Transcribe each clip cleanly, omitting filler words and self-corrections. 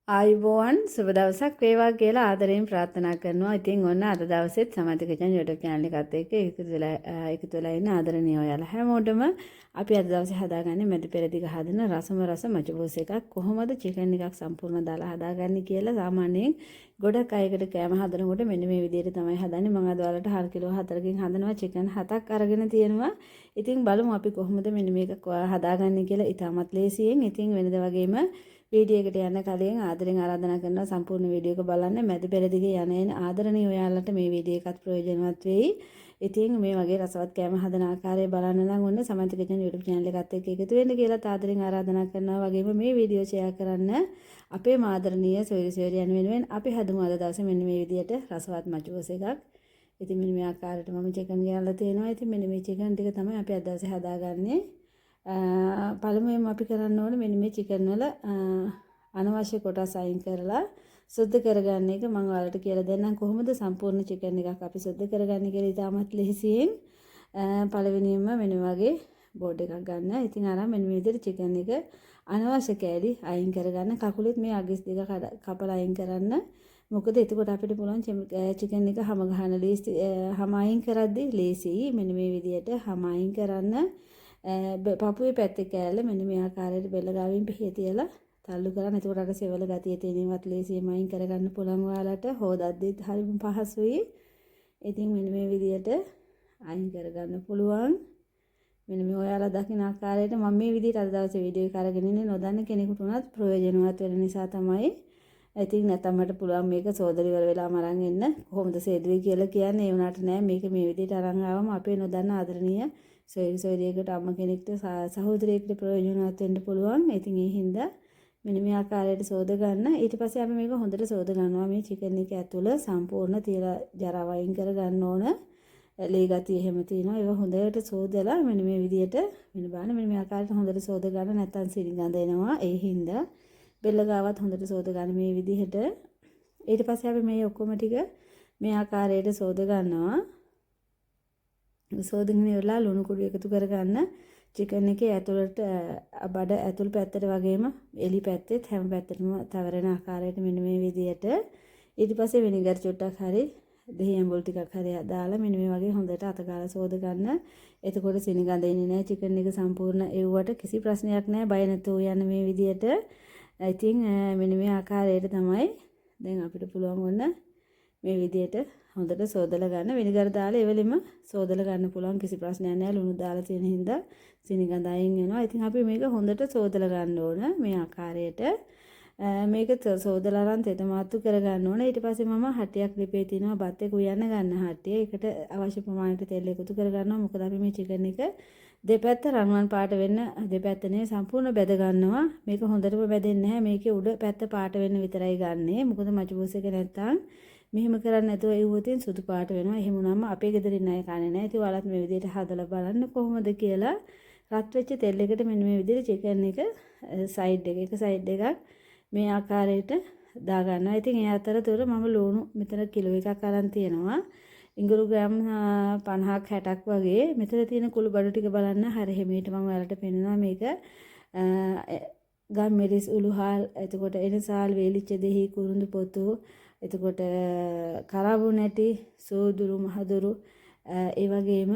ආයුබෝවන් සුබ දවසක් වේවා කියලා ආදරයෙන් ප්‍රාර්ථනා කරනවා. ඉතින් ඔන්න අද දවසෙත් සමථ කිචන් YouTube channel එකත් එක්ක එකතු වෙලා ඉන්න ආදරණීය ඔයාලා හැමෝටම අපි අද දවසේ හදාගන්නේ මැදි පෙරදිග හදන රස මචබෝස් එකක් කොහොමද චිකන් එකක් සම්පූර්ණ දාලා හදාගන්නේ කියලා සාමාන්‍යයෙන් ගොඩක් අයකට කෑම හදනකොට මෙන්න මේ විදිහට තමයි හදන්නේ. මම අද ඔයාලට 4 කිලෝ 4කින් හදනවා චිකන් 7ක් අරගෙන තියෙනවා. ඉතින් බලමු අපි කොහොමද මෙන්න මේක හදාගන්නේ කියලා. ඉතාමත් ලේසියෙන්. ඉතින් වෙනද වගේම වීඩියෝ එකට යන්න කලින් ආදරෙන් ආරාධනා කරනවා සම්පූර්ණ වීඩියෝ එක බලන්න. මැද පෙරදිගේ යන ආදරණීය ඔයාලට මේ වීඩියෝ එකත් ප්‍රයෝජනවත් වෙයි. ඉතින් මේ වගේ රසවත් කෑම හදන ආකාරය බලන්න නම් ඔන්න සමන්ත කිචන් YouTube channel එකත් එක්ක එකතු වෙන්න කියලා ආදරෙන් ආරාධනා කරනවා. වගේම මේ වීඩියෝ ෂෙයා කරන්න අපේ ආදරණීය සොයරිසොයරියන් වෙනුවෙන් අපි හදමු අද දවසේ මෙන්න මේ විදියට රසවත් මචුවස් එකක්. ඉතින් මෙන්න මේ ආකාරයට මම චිකන් ගාලා තියෙනවා. ඉතින් මෙන්න මේ චිකන් ටික තමයි අපි අද දවසේ හදාගන්නේ. පළමුවෙන්ම අපි කරන්න ඕනේ මෙන්න මේ චිකන් වල අනවශ්‍ය කොටස් අයින් කරලා සුද්ධ කරගන්න එක මම ඔයාලට කියලා දෙන්නම් කොහොමද සම්පූර්ණ චිකන් එකක් අපි සුද්ධ කරගන්නේ කියලා. ඉතාමත් ලෙහෙසියෙන් පළවෙනියෙන්ම මෙන්න වගේ බෝඩ් එකක් ගන්න. ඉතින් අරන් මෙන්න මේ විදිහට චිකන් එක අනවශ්‍ය කෑලි අයින් කරගන්න. කකුලෙත් මේ අගස් දෙක කපලා අයින් කරන්න. මොකද එතකොට අපිට පුළුවන් චිකන් එක හැම ගහන ලේසි හැම අයින් කරද්දී ලේසියි. මෙන්න මේ විදිහට හැම අයින් කරන්න. පපුවේ පැත්තේ කෑල්ල මෙන්න මේ ආකාරයට බෙල්ල ගාවින් පිහිය තියලා තල්ලු කරන්. එතකොට අර සෙවල ගතිය තියෙනවත් ලේසියෙන් අයින් කරගන්න පුළුවන් ඔයාලට. හොදද්දිත් හරිම පහසුයි. ඉතින් මෙන්න මේ විදියට අයින් කරගන්න පුළුවන්. මෙන්න මේ ඔයාලා දකින ආකාරයට මම මේ විදිහට අද දවසේ වීඩියෝ එක අරගෙන ඉන්නේ. නොදන්න කෙනෙකුට උනත් ප්‍රයෝජනවත් වෙන නිසා තමයි. ඉතින් නැත්නම් මට පුළුවන් මේක සෝදරිවල වෙලාම අරන් එන්න කොහොමද සේදුවේ කියලා කියන්නේ. ඒ වුණාට නෑ මේක මේ විදිහට අරන් ආවම අපේ නොදන්න ආදරණීය සොයරියකට අම්ම කෙනෙක්ට සහෝදරයෙකුට ප්‍රයෝජනවත් වෙන්න පුළුවන්. ඉතින් ඒ හින්දා මෙන්න මේ ආකාරයට සෝද ගන්න. ඊට පස්සේ අපි මේක හොඳට සෝද ගන්නවා. මේ චිකන් එක ඇතුළ සම්පූර්ණ තියලා ජරා වයින් කර ගන්න ඕන. ලේ ගතිය එහෙම තියෙනවා. ඒක හොඳට සෝදලා මෙන්න මේ විදියට මෙන්න බලන්න මෙන්න මේ ආකාරයට හොඳට සෝද ගන්න. නැත්නම් සිරිගඳ එනවා. ඒ හින්දා බෙල්ල ගාවත් හොඳට සෝද ගන්න මේ විදිහට. ඊට පස්සේ අපි මේ ඔක්කොම ටික මේ ආකාරයට සෝද ගන්නවා. සෝදගෙන ඉවරලා ලුණු කුඩු එකතු කරගන්න. චිකන් එකේ ඇතුළට බඩ ඇතුළු පැත්තට වගේම එලි පැත්තෙත් හැම පැත්තටම තවරන ආකාරයට මෙන්න මේ විදියට. ඊට පස්සේ විනිගර් චුට්ටක් හරි දෙහි ඇඹුල් ටිකක් හරි දාලා මෙන්න මේ වගේ හොඳට අත ගාලා සෝද ගන්න. එතකොට සිනිගඳ එන්නේ නැහැ. චිකන් එක සම්පූර්ණ එව්වට කිසි ප්‍රශ්නයක් නැහැ. බය නැතුව යන්න මේ විදියට. ඉතින් මෙන්න මේ ආකාරයට තමයි දැන් අපිට පුළුවන් වුණ මේ විදියට හොඳට සෝදලා ගන්න. විනිගර දාලා එවෙලෙම සෝදලා ගන්න පුළුවන්. කිසි ප්‍රශ්නයක් නැහැ. ලුණු දාලා තියෙන හින්දා සිනිගඳ අයින් වෙනවා. ඉතින් අපි මේක හොඳට සෝදලා ගන්න ඕන මේ ආකාරයට. මේක සෝදලා අරන් තෙත මාත්තු කර ගන්න ඕන. ඊට පස්සේ මම හටියක් ලිපේ තිනවා බත් එක උයන්න ගන්න හටිය. ඒකට අවශ්‍ය ප්‍රමාණයට තෙල් එකතු කර ගන්නවා. මොකද අපි මේ චිකන් එක දෙපැත්ත රන්වන් පාට වෙන්න දෙපැත්තනේ සම්පූර්ණ බෙද ගන්නවා. මේක හොඳටම බෙදෙන්නේ නැහැ. මේකේ උඩ පැත්ත පාට වෙන්න විතරයි ගන්නෙ. මොකද මචබෝස් එක නැත්තම් මෙහෙම කරන්නේ නැතුව ඉවුවතින් සුදු පාට වෙනවා. එහෙම වුණාම අපේ ගෙදරින් අය කන්නේ නැහැ. ඉතින් ඔයාලත් මේ විදිහට හදලා බලන්න කොහොමද කියලා. රත් වෙච්ච තෙල් එකට මෙන්න මේ විදිහට චිකන් එක සයිඩ් එකක් මේ ආකාරයට දා ගන්නවා. ඉතින් ඒ අතරතුර මම ලුණු මෙතන කිලෝ එකක් අරන් තියෙනවා. ඉඟුරු ග්‍රෑම් 50ක් 60ක් වගේ. මෙතන තියෙන කුළු බඩු ටික බලන්න හරිය හැමීට මම ඔයාලට පෙන්නනවා මේක. ගම් මිරිස් උළුහාල් එතකොට එනසාල් වේලිච්ච දෙහි කුරුඳු පොතු එතකොට කරාබු නැටි සෝදුරු මහදුරු ඒ වගේම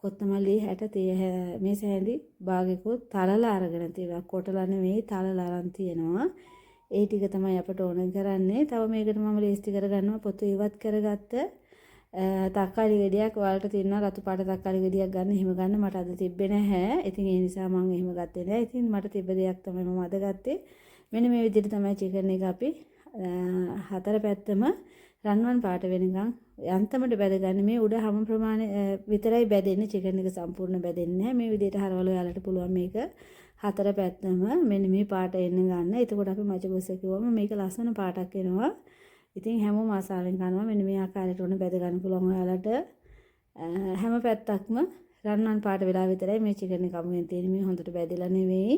කොත්තමල්ලි 60 මේ සෑඳි භාගයකුත් තලලා අරගෙන තියෙනවා. කොටලා නෙවෙයි තලලා අරන් තියෙනවා. ඒ ටික තමයි අපට ඕන කරන්නේ. තව මේකට මම ලේස්ති කරගන්නවා පොතු ඉවත් කරගත්ත තක්කාලි ගෙඩියක්. ඔයාලට තියෙනවා රතු පාට තක්කාලි ගෙඩියක් ගන්න. එහෙම ගන්න මට අද තිබ්බේ නැහැ. ඉතින් ඒ නිසා මම එහෙම ගත්තේ නැහැ. ඉතින් මට තිබ්බ දෙයක් තමයි මම අද ගත්තේ. මෙන්න මේ විදිහට තමයි චිකන් එක අපි හතර පැත්තම රන්වන් පාට වෙනකන් යන්තමට බැදගන්න. මේ උඩ හැම ප්‍රමාණය විතරයි බැදෙන්නේ. චිකන් එක සම්පූර්ණ බැදෙන්නේ නැහැ. මේ විදිහට හරවල ඔයාලට පුළුවන් මේක හතර පැත්තම මෙන්න මේ පාට එන්න ගන්න. එතකොට අපි මචබෝස් එක කිව්වම මේක ලස්සන පාටක් එනවා. ඉතින් හැමෝම ආසාවෙන් කනවා. මෙන්න මේ ආකාරයට උන බැද ගන්න පුළුවන් ඔයාලට. හැම පැත්තක්ම රන්වන් පාට වෙලා විතරයි මේ චිකන් එක අමුයෙන් තියෙන්නේ. මේ හොඳට බැදලා නෙවෙයි.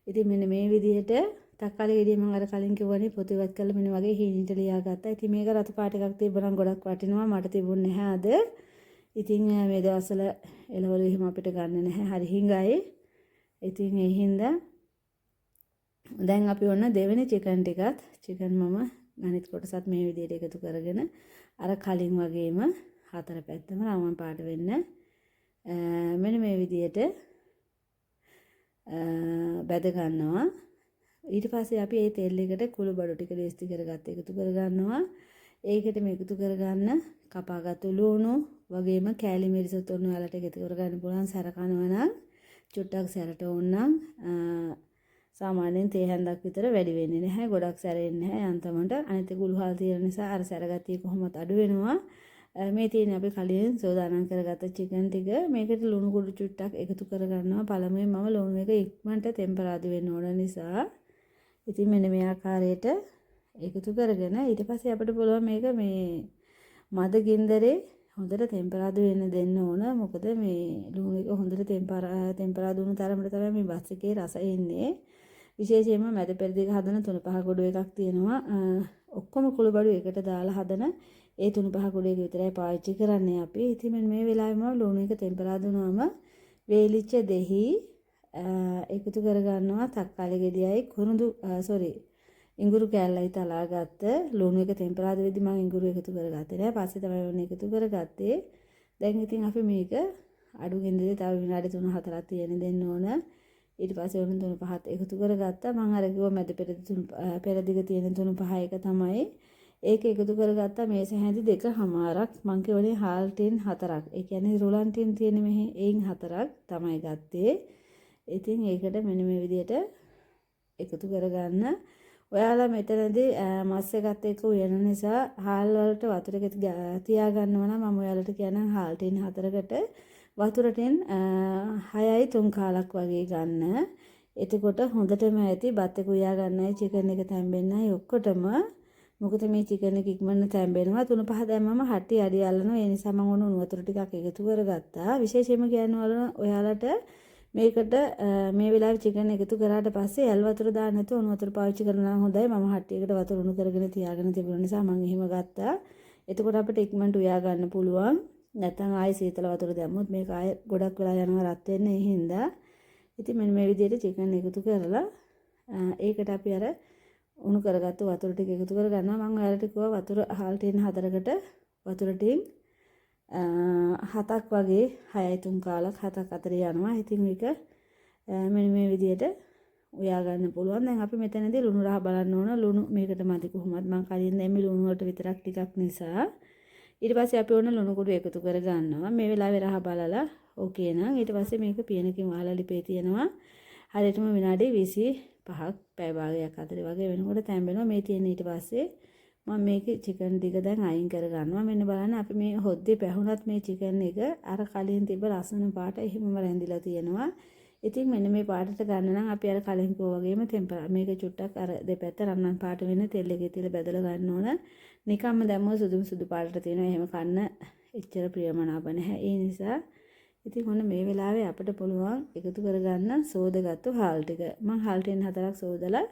ඉතින් මෙන්න මේ විදිහට තක්කාලි ගෙඩිය මම අර කලින් කිව්වනේ පොතු ඉවත් කරලා මෙන්න වගේ හීනිට ලියා ගත්තා. ඉතින් මේක රතු පාට එකක් තිබ්බනම් ගොඩක් වටිනවා. මට තිබුණේ නැහැ අද. ඉතින් මේ දවස්වල එළවලු එහෙම අපිට ගන්න නැහැ. හරි හිඟයි. ඉතින් ඒ හින්දා දැන් අපි ඔන්න දෙවෙනි චිකන් ටිකත් චිකන් මම අනිත් කොටසත් මේ විදිහට එකතු කරගෙන අර කලින් වගේම හතර පැත්තම රවුම් පාට වෙන්න මෙන්න මේ විදිහට බැද ගන්නවා. ඊට පස්සේ අපි මේ තෙල් එකට කුළු බඩු ටික ලේස්ති කරගත්ත එකතු කරගන්නවා. ඒකට මේ එකතු කරගන්න කපාගත්තු ලුණු වගේම කෑලි මිරිස් උතුණු වලට එකතු කරගන්න පුළුවන් සැර කනවා නම් චුට්ටක් සැරට ඕනනම් සාමාන්‍යයෙන් තේ හැන්දක් විතර වැඩි වෙන්නේ නැහැ. ගොඩක් සැරෙන්නේ නැහැ යන්තමට. අනිත් කුළුහල් තියෙන නිසා අර සැරගතිය කොහොමද අඩු වෙනවා. මේ තියෙන්නේ අපි කලින් සෝදානම් කරගත්ත චිකන් ටික. මේකට ලුණු කුඩු චුට්ටක් එකතු කරගන්නවා. පළමුවෙන් මම ලුණු එක ඉක්මනට ටෙම්පරාදු වෙන්න ඕන නිසා. ඉතින් මෙන්න මේ ආකාරයට එකතු කරගෙන ඊට පස්සේ අපිට පුළුවන් මේක මේ මද ගින්දරේ හොඳට ටෙම්පරාදු වෙන්න දෙන්න ඕන. මොකද මේ ලුණු එක හොඳට ටෙම්පරාදු වුණ තරමට තමයි මේ බස් එකේ රස එන්නේ. විශේෂයෙන්ම මැද පෙරදිග හදන 3-5 ගොඩ එකක් තියෙනවා. ඔක්කොම කුළු බඩු එකට දාලා හදන ඒ 3-5 ගොඩ එක විතරයි පාවිච්චි කරන්නේ අපි. ඉතින් මේ වෙලාවෙම ලුණු එක ටෙම්පරාදු වුණාම වේලිච්ච දෙහි එකතු කරගන්නවා තක්කාලි ගෙඩියයි ඉඟුරු කෑල්ලයි තලාගත්ත ලුණු එක ටෙම්පරාදු වෙද්දි මම ඉඟුරු එකතු කරගත්තේ නෑ. පස්සේ තමයි ඔන්න එකතු කරගත්තේ. දැන් ඉතින් අපි මේක අඩු ගෙන්දේ තව විනාඩි 3-4ක් තියෙන දෙන්න ඕන. ඊට පස්සේ ඔන්න 3-5ත් එකතු කරගත්තා. මම අර කිව්ව මැද පෙරදිග තියෙන 3-5 එක තමයි. ඒක එකතු කරගත්තා මේස හැඳි 2මාරක්. මං කියවනේ හාල් ටින් 4ක්. ඒ කියන්නේ රුලන් ටින් තියෙන මෙහි එයින් 4ක් තමයි ගත්තේ. ඉතින් ඒකට මෙන්න මේ විදිහට එකතු කරගන්න. ඔයාලා මෙතනදී මස් එකත් එක්ක උයන නිසා හාල් වලට වතුර එක තියා ගන්නවා නම් මම ඔයාලට කියනවා හාල් ටින් 4කට වතුර ටින් 6යි 3 කාලක් වගේ ගන්න. එතකොට හොඳටම ඇති බත් එක උයා ගන්නයි චිකන් එක තැම්බෙන්නයි ඔක්කොටම. මොකද මේ චිකන් එක ඉක්මනට තැම්බෙනවා. 3-5 දැම්මම හටි අඩි අල්ලනවා. ඒ නිසා මම උණු වතුර ටිකක් එකතු කරගත්තා. විශේෂයෙන්ම කියනවා ඔයාලට මේකට මේ වෙලාවේ චිකන් එකතු කරාට පස්සේ ඇල් වතුර දාන්න නැතුව උණු වතුර පාවිච්චි කරනවා හොඳයි. මම හට්ටියකට වතුර උණු කරගෙන තියාගෙන තිබුණ නිසා මම එහෙම ගත්තා. එතකොට අපිට ඉක්මනට උයා ගන්න පුළුවන්. නැත්නම් ආයෙ සීතල වතුර දැම්මොත් මේක ආයෙ ගොඩක් වෙලා යනවා රත් වෙන්න. ඒ හින්දා ඉතින් මෙන්න මේ විදිහට චිකන් එකතු කරලා ඒකට අපි අර උණු කරගත්තු වතුර ටික එකතු කරගන්නවා. මම ඔයාලට කිව්වා වතුර හාල් ටින් 4කට වතුර ටින් 7ක් වගේ 6යි 3 කාලක් 7ක් අතර යනවා. ඉතින් මේක මෙන්න මේ විදිහට උයා ගන්න පුළුවන්. දැන් අපි මෙතනදී ලුණු රහ බලන්න ඕන. ලුණු මේකට මදි කොහොමද? මම කලින් දැම්මේ ලුණු වලට විතරක් ටිකක් නිසා. ඊට පස්සේ අපි ඕන ලුණු කුඩු එකතු කර ගන්නවා. මේ වෙලාවේ රහ බලලා ඕකේ නම් ඊට පස්සේ මේක පියනකින් වහලා ලිපේ තියෙනවා. හරියටම විනාඩි 25ක් පැය භාගයක් අතර වගේ වෙනකොට තැම්බෙනවා. මේ තියෙන ඊට පස්සේ මම මේකේ චිකන් ටික දැන් අයින් කර ගන්නවා. මෙන්න බලන්න අපි මේ හොද්දේ පැහුණත් මේ චිකන් එක අර කලින් තිබ්බ ලස්සන පාට එහෙමම රැඳිලා තියෙනවා. ඉතින් මෙන්න මේ පාටට ගන්න නම් අපි අර කලින් කෝ වගේම මේක චුට්ටක් අර දෙපැත්ත රන්වන් පාට වෙන තෙල් එකේ තියලා බෙදලා ගන්න ඕන. නිකම්ම දැම්මොත් සුදු පාටට තියෙනවා. එහෙම කන්න එච්චර ප්‍රියමනාප නැහැ. ඒ නිසා ඉතින් ඔන්න මේ වෙලාවේ අපිට පුළුවන් එකතු කරගන්න සෝදගත්තු හාල් ටික. මම හාල් ටින් 4ක් සෝදලා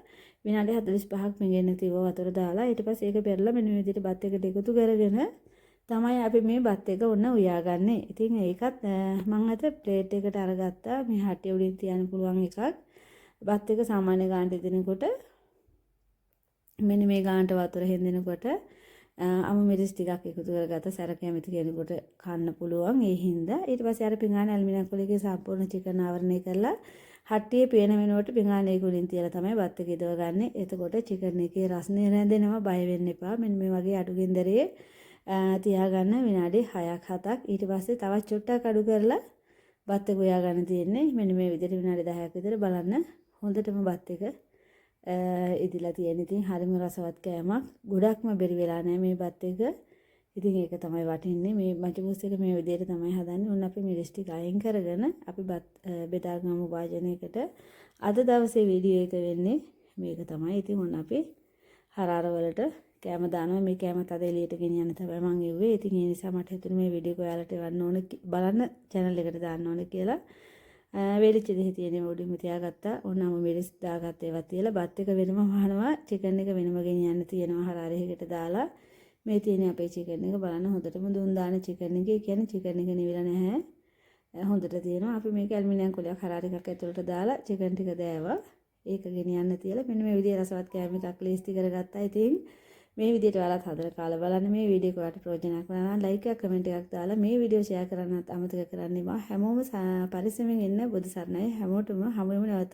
විනාඩි 45ක් මිගෙන්න තියව වතුර දාලා ඊට පස්සේ ඒක පෙරලා මෙන්න මේ විදිහට බත් එකට එකතු කරගෙන තමයි අපි මේ බත් එක ඔන්න උයාගන්නේ. ඉතින් ඒකත් මම අත ප්ලේට් එකට අරගත්තා. මේ හටිය උඩින් තියන්න පුළුවන් එකක්. බත් එක සාමාන්‍ය ගානට දෙනකොට මෙන්න මේ ගානට වතුර හෙන්දෙනකොට අමු මිරිස් ටිකක් එකතු කරගත්ත සැර කැමති කෙනෙකුට කන්න පුළුවන්. ඒ හින්දා ඊට පස්සේ අර පිඟාන ඇල්මිනියම් කොලේකේ සම්පූර්ණ චිකන් ආවරණය කරලා හට්ටියේ පේන වෙනකොට පිඟානේ කුලින් තියලා තමයි බත් එක ඉදවගන්නේ. එතකොට චිකන් එකේ රසනේ රැඳෙනවා. බය වෙන්න එපා. මෙන්න මේ වගේ අඩුගින්දරේ තියාගන්න විනාඩි 6ක් 7ක්. ඊට පස්සේ තවත් චුට්ටක් අඩු කරලා බත් එක උයා ගන්න තියෙන්නේ. මෙන්න මේ විදිහට විනාඩි 10ක් විතර බලන්න හොඳටම බත් එක ඉදිලා තියෙන. ඉතින් හරිම රසවත් කෑමක්. ගොඩක්ම බෙරි වෙලා නැහැ මේ බත් එක. ඉතින් ඒක තමයි වටින්නේ. මේ මචුබුස් එක මේ විදිහට තමයි හදන්නේ. උන් අපි මිරිස් ටික අයින් කරගෙන අපි බත් බෙදාගමු වාජනයකට. අද දවසේ වීඩියෝ එක වෙන්නේ මේක තමයි. ඉතින් උන් අපි හරාර වලට කැම දානවා. මේ කැමත් අද එළියට ගෙනියන්න තමයි මම ඉව්වේ. ඉතින් ඒ නිසා මට හිතුණා මේ වීඩියෝ එක ඔයාලට එවන්න ඕන බලන්න channel එකට දාන්න ඕන කියලා. වේලිච්ච දෙහි තියෙන උඩින්ම තියාගත්තා. ඕනම මිරිස් දාගත්ත ඒවා තියලා බත් එක වෙනම වහනවා. චිකන් එක වෙනම ගෙනියන්න තියෙනවා හරාරෙකට දාලා. මේ තියෙන අපේ චිකන් එක බලන්න හොඳටම දුන් දාන චිකන් එක. ඒ කියන්නේ චිකන් එක නිවිලා නැහැ. හොඳට තියෙනවා. අපි මේක ඇල්මිනියම් කොලයක් හරාර එකක් ඇතුළට දාලා චිකන් ටික දෑවා. ඒක ගෙනියන්න තියලා මෙන්න මේ විදිහේ රසවත් කෑම එකක් ලේස්ති කරගත්තා. ඉතින් මේ විදිහට ඔයාලත් හදලා කාලා බලන්න. මේ වීඩියෝ එක ඔයාලට ප්‍රයෝජනයක් වුණා නම් ලයික් එකක් කමෙන්ට් එකක් දාලා මේ වීඩියෝ ෂෙයා කරන්නත් අමතක කරන්න එපා. හැමෝම පරිස්සමෙන් ඉන්න. බුදු සරණයි. හැමෝටම හමු වෙමු නැවත.